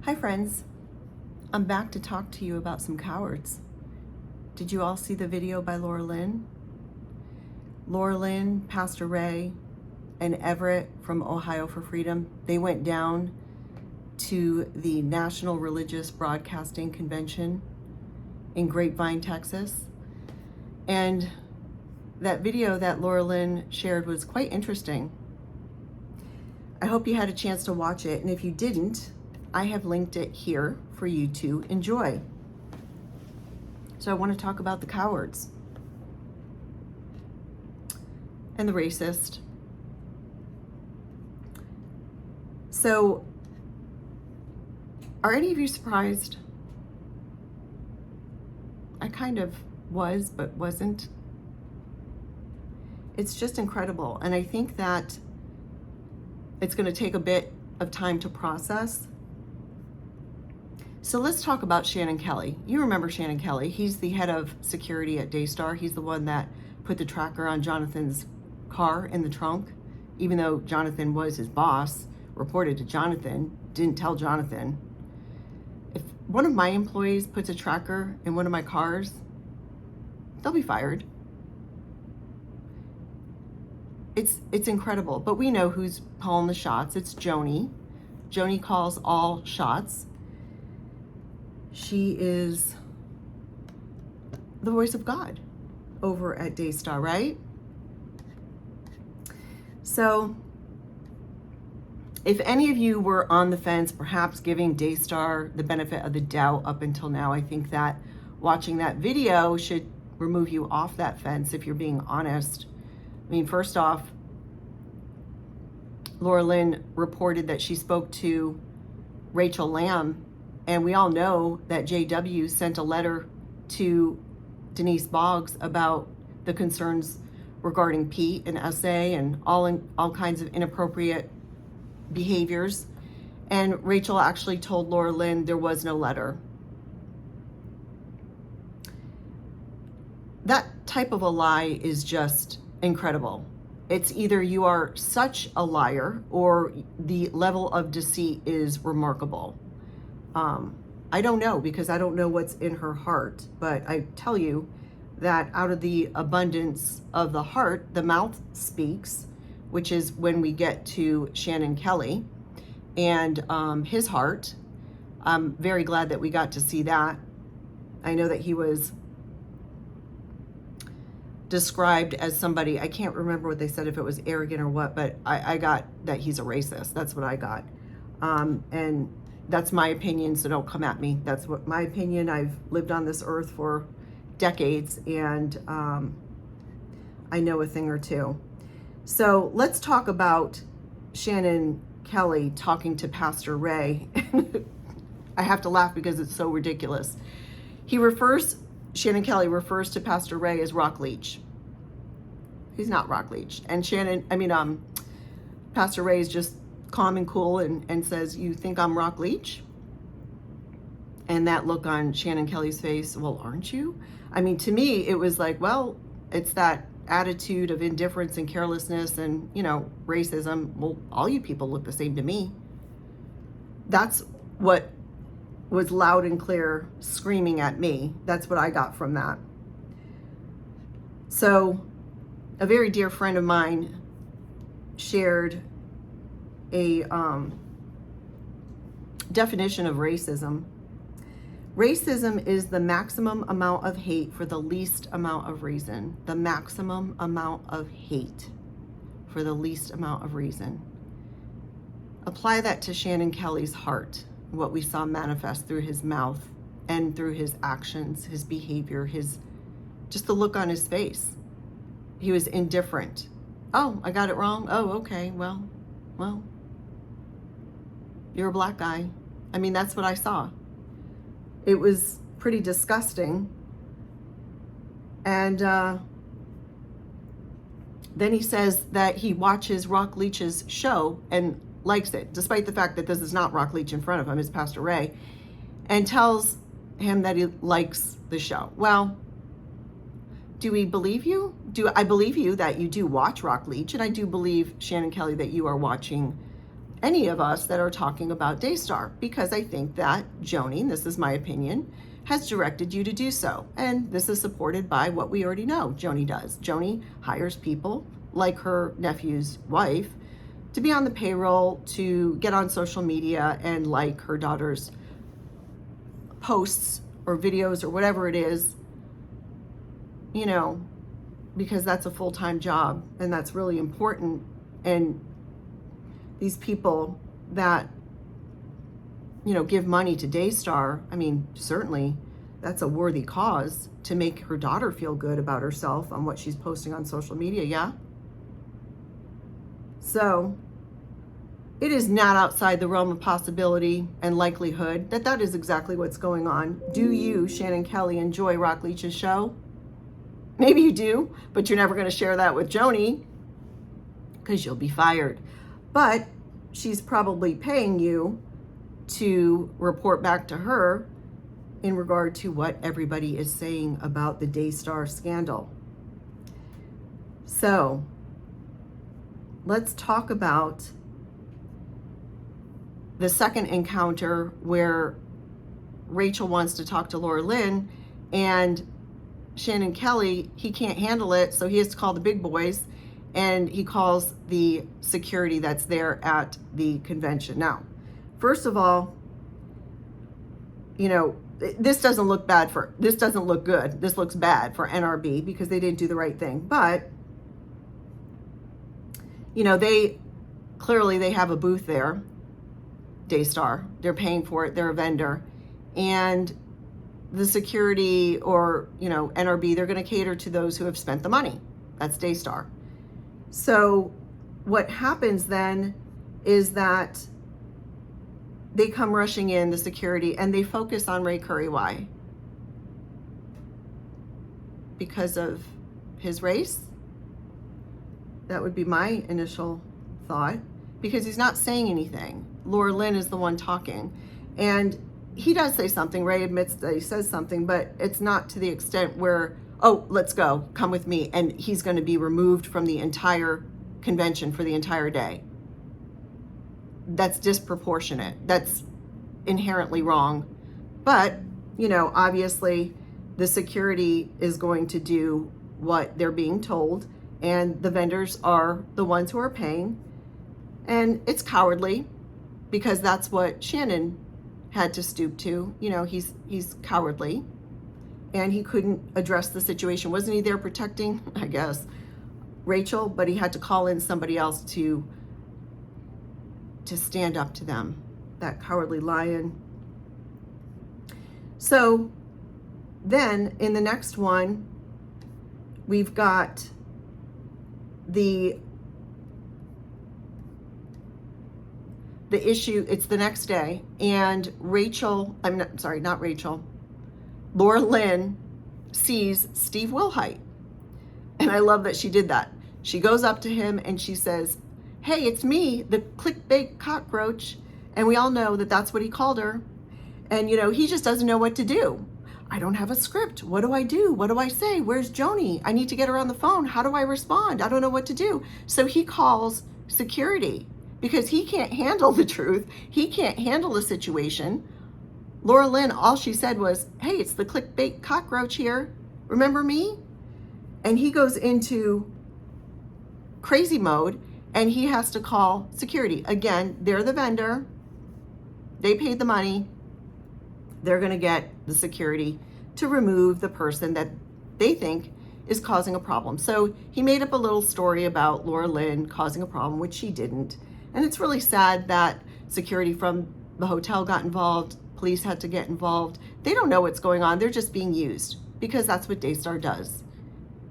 Hi friends, I'm back to talk to you about some cowards. Did you all see the video by Laura-Lynn? Laura-Lynn, Pastor Ray, and Everett from Ohio for Freedom, they went down to the National Religious Broadcasting Convention in Grapevine, Texas. And that video that Laura-Lynn shared was quite interesting. I hope you had a chance to watch it, and if you didn't, I have linked it here for you to enjoy. So I want to talk about the cowards and the racist. So, are any of you surprised? I kind of was, but wasn't. It's just incredible. And I think that it's going to take a bit of time to process. So let's talk about Shannon Kelly. You remember Shannon Kelly. He's the head of security at Daystar. He's the one that put the tracker on Jonathan's car in the trunk, even though Jonathan was his boss, reported to Jonathan, didn't tell Jonathan. If one of my employees puts a tracker in one of my cars, they'll be fired. It's incredible, but we know who's calling the shots. It's Joni. Joni calls all shots. She is the voice of God over at Daystar, right? So if any of you were on the fence, perhaps giving Daystar the benefit of the doubt up until now, I think that watching that video should remove you off that fence if you're being honest. I mean, first off, Laura-Lynn reported that she spoke to Rachel Lamb, and we all know that JW sent a letter to Denise Boggs about the concerns regarding Pete and SA and all kinds of inappropriate behaviors. And Rachel actually told Laura-Lynn there was no letter. That type of a lie is just incredible. It's either you are such a liar or the level of deceit is remarkable. I don't know, because I don't know what's in her heart, but I tell you that out of the abundance of the heart, the mouth speaks, which is when we get to Shannon Kelly and his heart. I'm very glad that we got to see that. I know that he was described as somebody, I can't remember what they said, if it was arrogant or what, but I got that he's a racist. That's what I got. And that's my opinion, so don't come at me. That's what my opinion. I've lived on this earth for decades, and I know a thing or two. So let's talk about Shannon Kelly talking to Pastor Ray. I have to laugh because it's so ridiculous. Shannon Kelly refers to Pastor Ray as Rock Leach. He's not Rock Leach. And Pastor Ray is just calm and cool and says, "You think I'm Rock Leach?" And that look on Shannon Kelly's face, well, aren't you? I mean, to me, it was like, well, it's that attitude of indifference and carelessness and, racism. Well, all you people look the same to me. That's what was loud and clear screaming at me. That's what I got from that. So a very dear friend of mine shared a definition of racism. Racism is the maximum amount of hate for the least amount of reason. The maximum amount of hate for the least amount of reason. Apply that to Shannon Kelly's heart, what we saw manifest through his mouth and through his actions, his behavior, just the look on his face. He was indifferent. Oh, I got it wrong? Oh, okay, well, you're a black guy. I mean, that's what I saw. It was pretty disgusting. And then he says that he watches Rock Leach's show and likes it, despite the fact that this is not Rock Leach in front of him, it's Pastor Ray, and tells him that he likes the show. Well, do we believe you? I believe you that you do watch Rock Leach, and I do believe, Shannon Kelly, that you are watching any of us that are talking about Daystar, because I think that Joni, this is my opinion, has directed you to do so. And this is supported by what we already know Joni does. Joni hires people like her nephew's wife to be on the payroll, to get on social media and like her daughter's posts or videos or whatever it is, you know, because that's a full-time job and that's really important. And these people that, you know, give money to Daystar, I mean, certainly that's a worthy cause to make her daughter feel good about herself on what she's posting on social media, yeah? So it is not outside the realm of possibility and likelihood that that is exactly what's going on. Do you, Shannon Kelly, enjoy Rock Leach's show? Maybe you do, but you're never going to share that with Joni because you'll be fired. But she's probably paying you to report back to her in regard to what everybody is saying about the Daystar scandal. So let's talk about the second encounter where Rachel wants to talk to Laura-Lynn and Shannon Kelly, he can't handle it, so he has to call the big boys, and he calls the security that's there at the convention. Now, first of all, you know, this doesn't look good. This looks bad for NRB because they didn't do the right thing. But, you know, they have a booth there, Daystar. They're paying for it. They're a vendor. And the security or, you know, NRB, they're going to cater to those who have spent the money. That's Daystar. So what happens then is that they come rushing in, the security, and they focus on Ray Curry. Why? Because of his race? That would be my initial thought. Because he's not saying anything. Laura-Lynn is the one talking. And he does say something. Ray admits that he says something, but it's not to the extent where, oh, let's go, come with me, and he's going to be removed from the entire convention for the entire day. That's disproportionate. That's inherently wrong. But, you know, obviously the security is going to do what they're being told, and the vendors are the ones who are paying. And it's cowardly because that's what Shannon had to stoop to. You know, he's cowardly and he couldn't address the situation. Wasn't he there protecting, I guess, Rachel? But he had to call in somebody else to stand up to them, that cowardly lion. So then in the next one, we've got the issue. It's the next day, and Laura-Lynn sees Steve Wilhite. And I love that she did that. She goes up to him and she says, hey, it's me, the clickbait cockroach. And we all know that that's what he called her. And, you know, he just doesn't know what to do. I don't have a script. What do I do? What do I say? Where's Joni? I need to get her on the phone. How do I respond? I don't know what to do. So he calls security because he can't handle the truth. He can't handle the situation. Laura-Lynn, all she said was, hey, it's the clickbait cockroach here. Remember me? And he goes into crazy mode and he has to call security. Again, they're the vendor. They paid the money. They're going to get the security to remove the person that they think is causing a problem. So he made up a little story about Laura-Lynn causing a problem, which she didn't. And it's really sad that security from the hotel got involved. Police had to get involved. They don't know what's going on. They're just being used because that's what Daystar does.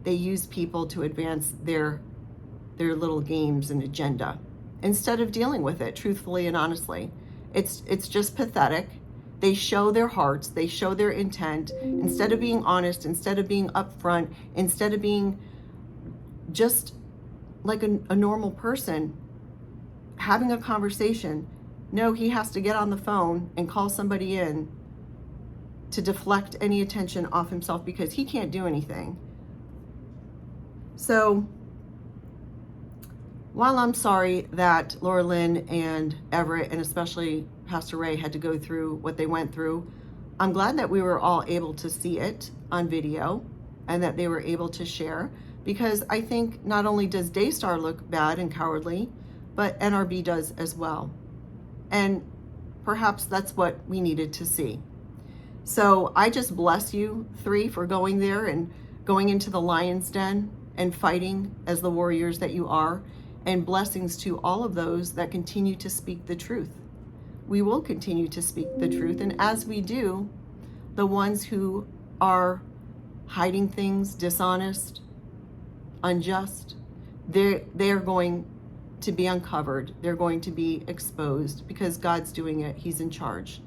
They use people to advance their little games and agenda instead of dealing with it truthfully and honestly. It's just pathetic. They show their hearts. They show their intent. Instead of being honest, instead of being upfront, instead of being just like a normal person, having a conversation. No, he has to get on the phone and call somebody in to deflect any attention off himself because he can't do anything. So while I'm sorry that Laura-Lynn and Everett, and especially Pastor Ray, had to go through what they went through, I'm glad that we were all able to see it on video and that they were able to share, because I think not only does Daystar look bad and cowardly, but NRB does as well. And perhaps that's what we needed to see. So I just bless you three for going there and going into the lion's den and fighting as the warriors that you are, and blessings to all of those that continue to speak the truth. We will continue to speak the truth, and as we do, the ones who are hiding things, dishonest, unjust, they're going to be uncovered. They're going to be exposed, because God's doing it. He's in charge.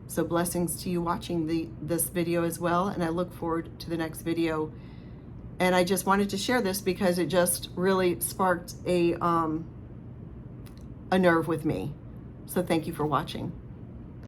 So blessings to you watching this video as well, and I look forward to the next video. And I just wanted to share this because it just really sparked a nerve with me. So thank you for watching.